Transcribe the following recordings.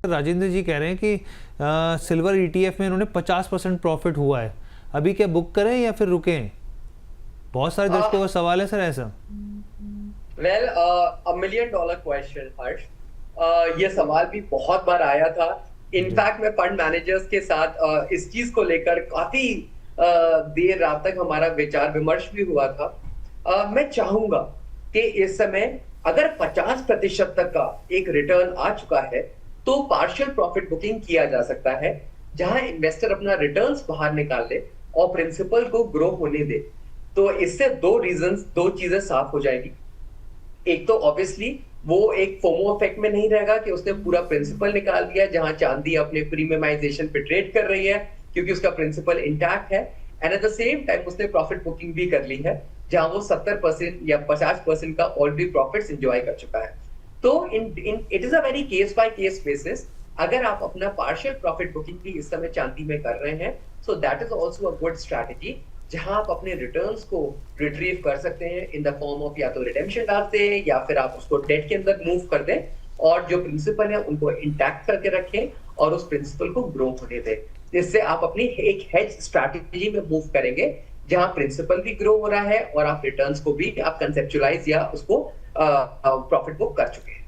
राजेंद्र जी कह रहे हैं कि सिल्वर ईटीएफ में इन्होंने 50% प्रॉफिट हुआ है, अभी क्या बुक करें या फिर रुकें? बहुत सारे दर्शकों का सवाल है सर ऐसा। Well, a million dollar question Harsh. ये सवाल भी बहुत बार आया था। जी इनफैक्ट मैं फंड मैनेजर्स के साथ इस चीज को लेकर काफी देर रात तक हमारा विचार विमर्श भी हुआ था। मैं चाहूंगा कि इस समय अगर 50% तक का एक रिटर्न आ चुका है तो पार्शियल प्रॉफिट बुकिंग किया जा सकता है, जहां इन्वेस्टर अपना रिटर्न्स बाहर निकाल ले और प्रिंसिपल को ग्रो होने दे। तो इससे दो चीजें साफ हो जाएगी। एक तो ऑब्वियसली वो एक फोमो इफेक्ट में नहीं रहेगा कि उसने पूरा प्रिंसिपल निकाल दिया, जहां चांदी अपने प्रीमियमाइजेशन पे ट्रेड कर रही है क्योंकि उसका प्रिंसिपल इंटैक्ट है। And at the same time उसने प्रॉफिट बुकिंग भी कर ली है, जहां वो 70% या 50% का ऑलरेडी प्रॉफिट्स एंजॉय कर चुका है। तो इन इन it is a very case by case basis. अगर आप अपना पार्शियल प्रॉफिट बुकिंग भी इस समय चांदी में कर रहे हैं, so that is also a good strategy, जहां आप अपने रिटर्न्स को रिट्रीव कर सकते हैं इन द फॉर्म ऑफ या तो रिडेम्पशन डाल दें या फिर आप उसको डेट के अंदर मूव कर दें, और जो प्रिंसिपल है उनको इंटैक्ट करके रखें और उस प्रिंसिपल को ग्रो होने दें। इससे आप अपनी एक हेज स्ट्रैटेजी में मूव करेंगे, जहां प्रिंसिपल भी ग्रो हो रहा है और आप रिटर्न्स को भी आप कंसेप्चुअलाइज या उसको प्रॉफिट बुक कर चुके हैं।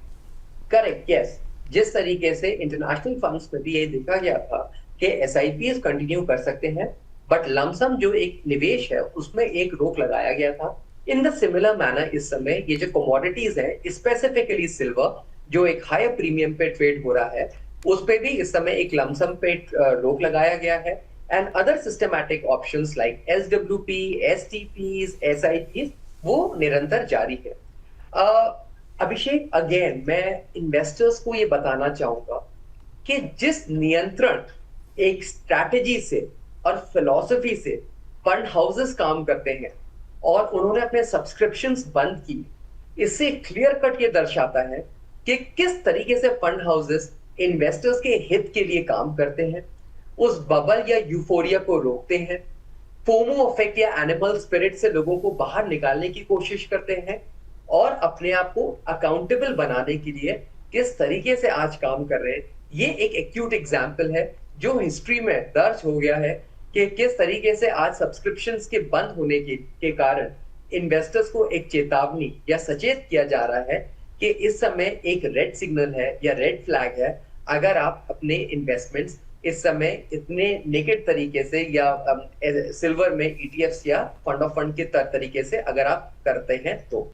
Correct, yes. जिस तरीके से इंटरनेशनल फंड्स में भी ये देखा गया था कि एसआईपीज कंटिन्यू कर सकते हैं, बट लमसम जो एक निवेश है उसमें एक रोक लगाया गया था। इन द सिमिलर मैनर इस समय ये जो कमोडिटीज है, स्पेसिफिकली सिल्वर, जो एक हायर प्रीमियम पे ट्रेड हो रहा है, उस पे भी इस समय एक लमसम पे रोक लगाया गया है। And other systematic options like SWP, STPs, SIPs वो निरंतर जारी है। अभिषेक, अगेन मैं इन्वेस्टर्स को ये बताना चाहूंगा कि जिस नियंत्रण एक स्ट्रैटेजी से और फिलॉसफी से फंड हाउसेस काम करते हैं और उन्होंने अपने सब्सक्रिप्शंस बंद की, इससे क्लियर कट ये दर्शाता है कि किस तरीके से फंड हाउसेस इन्वेस्टर्स के हित के लिए काम करते हैं, उस बबल या यूफोरिया को रोकते हैं, फोमो इफेक्ट या एनिमल स्पिरिट से लोगों को बाहर निकालने की कोशिश करते हैं, और अपने आप को अकाउंटेबल बनाने के लिए किस तरीके से आज काम कर रहे हैं। ये एक एक्यूट एग्जाम्पल है जो हिस्ट्री में दर्ज हो गया है कि किस तरीके से आज सब्सक्रिप्शंस के बंद होने के कारण इन्वेस्टर्स को एक चेतावनी या सचेत किया जा रहा है कि इस समय एक रेड सिग्नल है या रेड फ्लैग है अगर आप अपने इन्वेस्टमेंट्स इस समय इतने नेकेड तरीके से या सिल्वर में ईटीएफ्स या फंड ऑफ फंड के तरीके से अगर आप करते हैं तो।